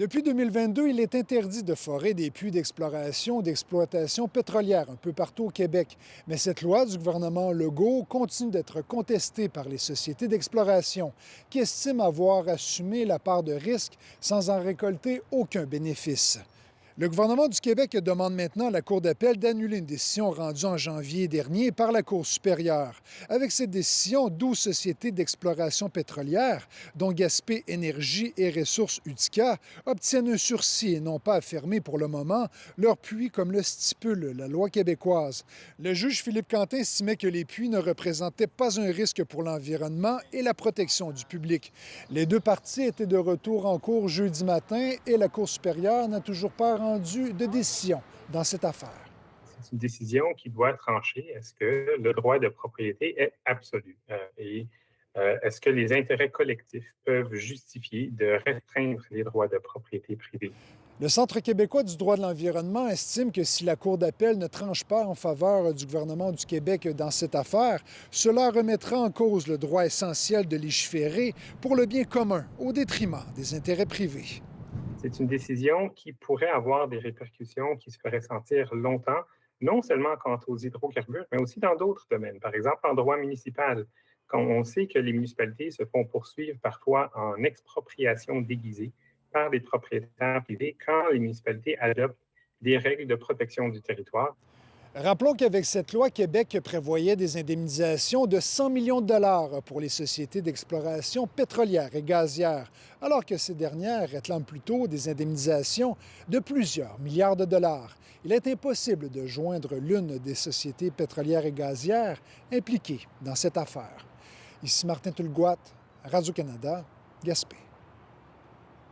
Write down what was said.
Depuis 2022, il est interdit de forer des puits d'exploration ou d'exploitation pétrolière un peu partout au Québec. Mais cette loi du gouvernement Legault continue d'être contestée par les sociétés d'exploration qui estiment avoir assumé la part de risque sans en récolter aucun bénéfice. Le gouvernement du Québec demande maintenant à la Cour d'appel d'annuler une décision rendue en janvier dernier par la Cour supérieure. Avec cette décision, 12 sociétés d'exploration pétrolière, dont Gaspé Énergie et Ressources Utica, obtiennent un sursis et n'ont pas à fermer pour le moment leurs puits comme le stipule la loi québécoise. Le juge Philippe Quentin estimait que les puits ne représentaient pas un risque pour l'environnement et la protection du public. Les deux parties étaient de retour en cours jeudi matin et la Cour supérieure n'a toujours pas rendu de décision dans cette affaire. C'est une décision qui doit trancher. Est-ce que le droit de propriété est absolu? Est-ce que les intérêts collectifs peuvent justifier de restreindre les droits de propriété privée? Le Centre québécois du droit de l'environnement estime que si la Cour d'appel ne tranche pas en faveur du gouvernement du Québec dans cette affaire, cela remettra en cause le droit essentiel de légiférer pour le bien commun au détriment des intérêts privés. C'est une décision qui pourrait avoir des répercussions qui se feraient sentir longtemps, non seulement quant aux hydrocarbures, mais aussi dans d'autres domaines. Par exemple, en droit municipal, quand on sait que les municipalités se font poursuivre parfois en expropriation déguisée par des propriétaires privés quand les municipalités adoptent des règles de protection du territoire. Rappelons qu'avec cette loi, Québec prévoyait des indemnisations de 100 millions de dollars pour les sociétés d'exploration pétrolière et gazière, alors que ces dernières réclament plutôt des indemnisations de plusieurs milliards de dollars. Il est impossible de joindre l'une des sociétés pétrolières et gazières impliquées dans cette affaire. Ici Martin Tulgouat, Radio-Canada, Gaspé.